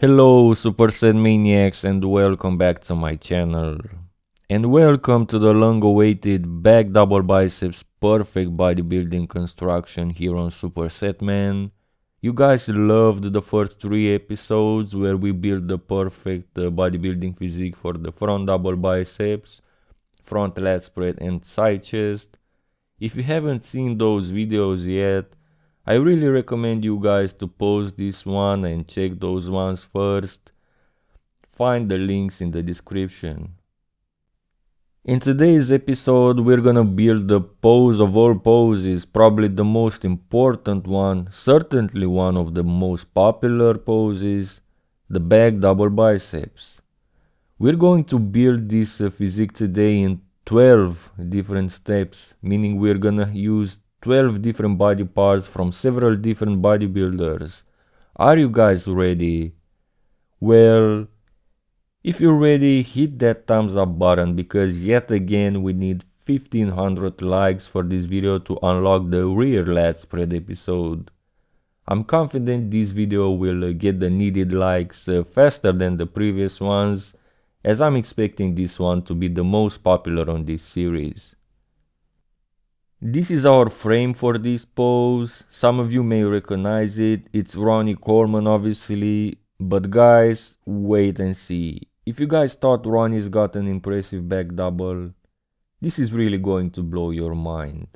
Hello Superset Maniacs and welcome back to my channel. And welcome to the long awaited back double biceps perfect bodybuilding construction here on Superset Man. You guys loved the first 3 episodes where we built the perfect bodybuilding physique for the front double biceps, front lat spread and side chest. If you haven't seen those videos yet, I really recommend you guys to pause this one and check those ones first. Find the links in the description. In today's episode, we're gonna build the pose of all poses, probably the most important one, certainly one of the most popular poses, the back double biceps. We're going to build this physique today in 12 different steps, meaning we're gonna use 12 different body parts from several different bodybuilders. Are you guys ready? Well, if you're ready, hit that thumbs up button because yet again we need 1500 likes for this video to unlock the rear lat spread episode. I'm confident this video will get the needed likes faster than the previous ones, as I'm expecting this one to be the most popular on this series. This is our frame for this pose. Some of you may recognize it. It's Ronnie Coleman obviously, but guys, wait and see. If you guys thought Ronnie's got an impressive back double, this is really going to blow your mind.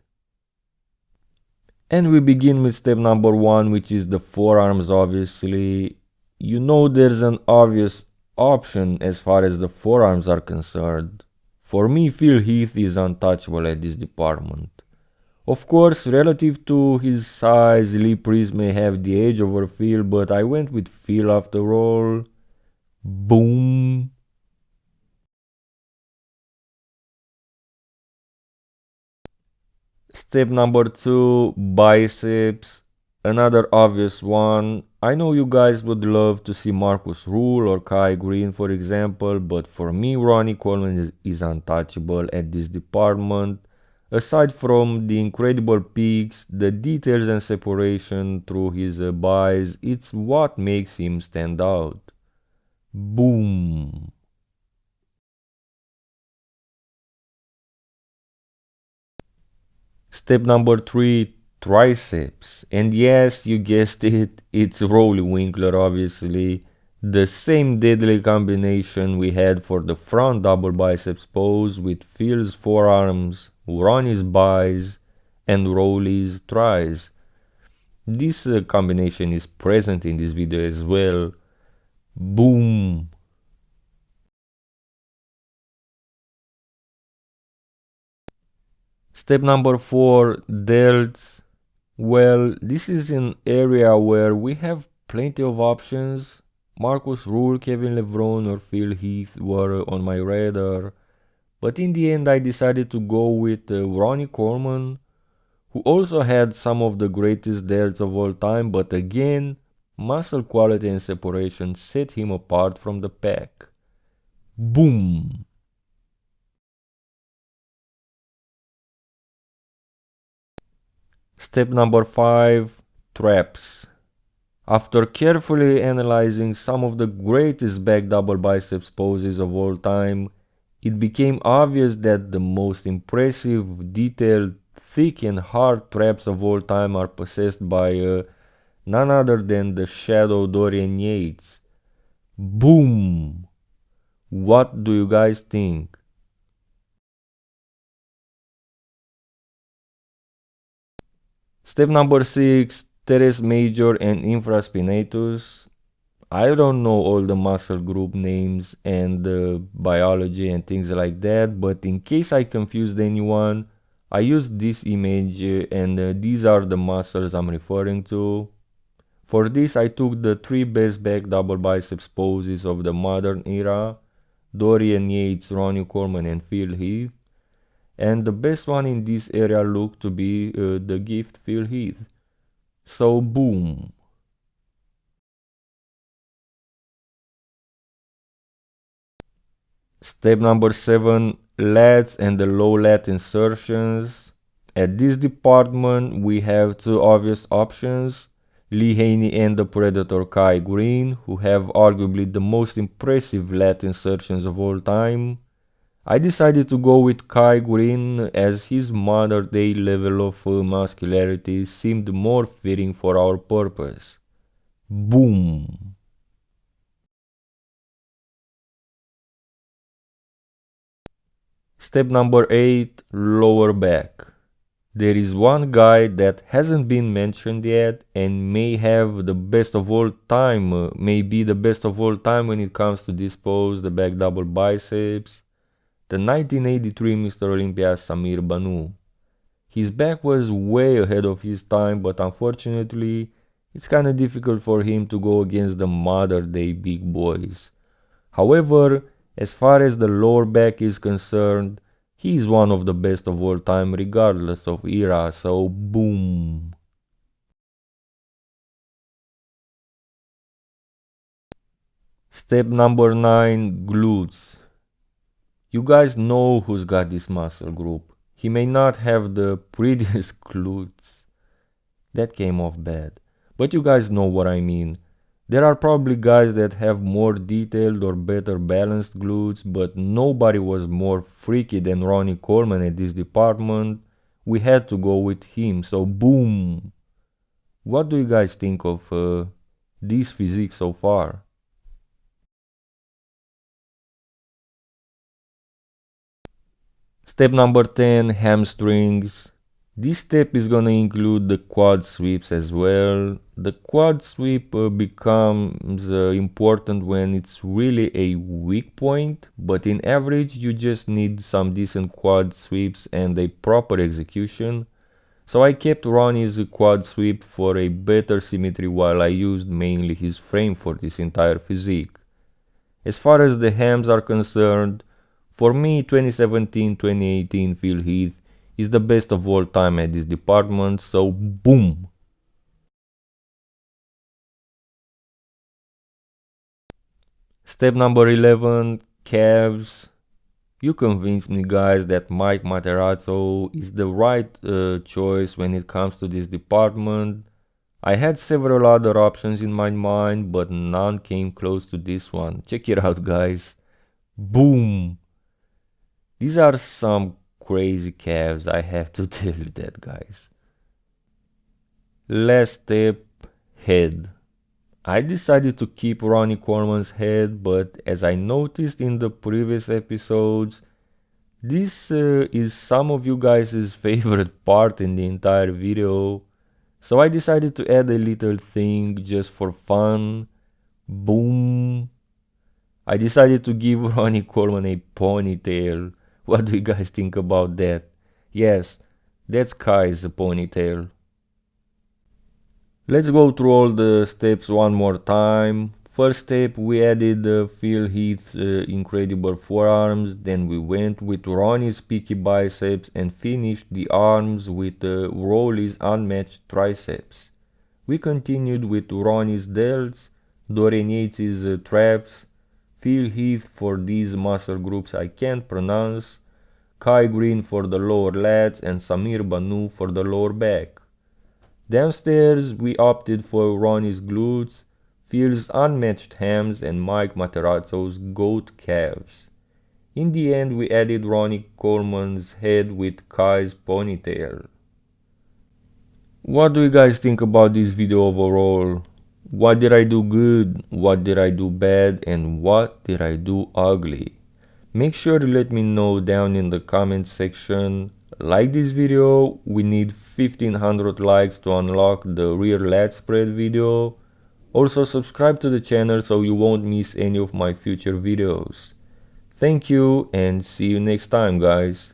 And we begin with step number 1, which is the forearms obviously. You know there's an obvious option as far as the forearms are concerned. For me, Heath is untouchable at this department. Of course, relative to his size, Lee Priest may have the edge over Phil, but I went with Phil after all. Boom. Step number 2, biceps. Another obvious one. I know you guys would love to see Marcus Rule or Greene for example, but for me Ronnie Coleman is untouchable at this department. Aside from the incredible peaks, the details and separation through his buys, it's what makes him stand out. Boom. Step number 3, triceps. And yes, you guessed it, it's Roelly Winklaar obviously. The same deadly combination we had for the front double biceps pose with Phil's forearms, Ronnie's buys, and Roelly's tries. This combination is present in this video as well. Boom! Step number 4, delts. Well, this is an area where we have plenty of options. Marcus Rule, Kevin Lebron or Phil Heath were on my radar, but in the end I decided to go with Ronnie Coleman, who also had some of the greatest delts of all time, but again, muscle quality and separation set him apart from the pack. Boom! Step number 5, traps. After carefully analyzing some of the greatest back double biceps poses of all time, it became obvious that the most impressive, detailed, thick and hard traps of all time are possessed by none other than the shadow Dorian Yates. Boom! What do you guys think? Step number 6, teres major and infraspinatus. I don't know all the muscle group names and biology and things like that, but in case I confused anyone, I used this image and these are the muscles I'm referring to. For this I took the 3 best back double biceps poses of the modern era, Dorian Yates, Ronnie Coleman and Phil Heath. And the best one in this area looked to be the gift Phil Heath. So boom. Step number 7, lats and the low lat insertions. At this department we have 2 obvious options, Haney and the Predator Greene, who have arguably the most impressive lat insertions of all time. I decided to go with Greene as his modern day level of muscularity seemed more fitting for our purpose. Boom! Step number 8, lower back. There is one guy that hasn't been mentioned yet and may have the best of all time, may be the best of all time when it comes to this pose, the back double biceps. The 1983 Mr. Olympia Samir Banu. His back was way ahead of his time, but unfortunately, it's kinda difficult for him to go against the modern day big boys. However, as far as the lower back is concerned, he is one of the best of all time regardless of era, so boom. Step number 9, glutes. You guys know who's got this muscle group. He may not have the prettiest glutes. That came off bad. But you guys know what I mean. There are probably guys that have more detailed or better balanced glutes, but nobody was more freaky than Ronnie Coleman at this department. We had to go with him, so boom! What do you guys think of this physique so far? Step number 10, hamstrings. This step is gonna include the quad sweeps as well. The quad sweep becomes important when it's really a weak point, but in average you just need some decent quad sweeps and a proper execution. So I kept Ronnie's quad sweep for a better symmetry while I used mainly his frame for this entire physique. As far as the hams are concerned, for me 2017-2018 Phil Heath is the best of all time at this department, so boom! Step number 11, calves. You convinced me guys that Mike Materazzo is the right choice when it comes to this department. I had several other options in my mind, but none came close to this one. Check it out guys. Boom! These are some crazy calves, I have to tell you that guys. Last step, head. I decided to keep Ronnie Coleman's head, but as I noticed in the previous episodes, this is some of you guys' favorite part in the entire video. So I decided to add a little thing just for fun. Boom! I decided to give Ronnie Coleman a ponytail. What do you guys think about that? Yes, that's Kai's ponytail. Let's go through all the steps one more time. First step, we added Phil Heath's incredible forearms, then we went with Ronnie's peaky biceps and finished the arms with Roelly's unmatched triceps. We continued with Ronnie's delts, Dorian Yates' traps, Phil Heath for these muscle groups I can't pronounce, Greene for the lower lats and Samir Banu for the lower back. Downstairs, we opted for Ronnie's glutes, Phil's unmatched hams and Mike Materazzo's goat calves. In the end, we added Ronnie Coleman's head with Kai's ponytail. What do you guys think about this video overall? What did I do good? What did I do bad? And what did I do ugly? Make sure to let me know down in the comment section. Like this video, we need 1500 likes to unlock the rear lat spread video. Also subscribe to the channel so you won't miss any of my future videos. Thank you and see you next time guys.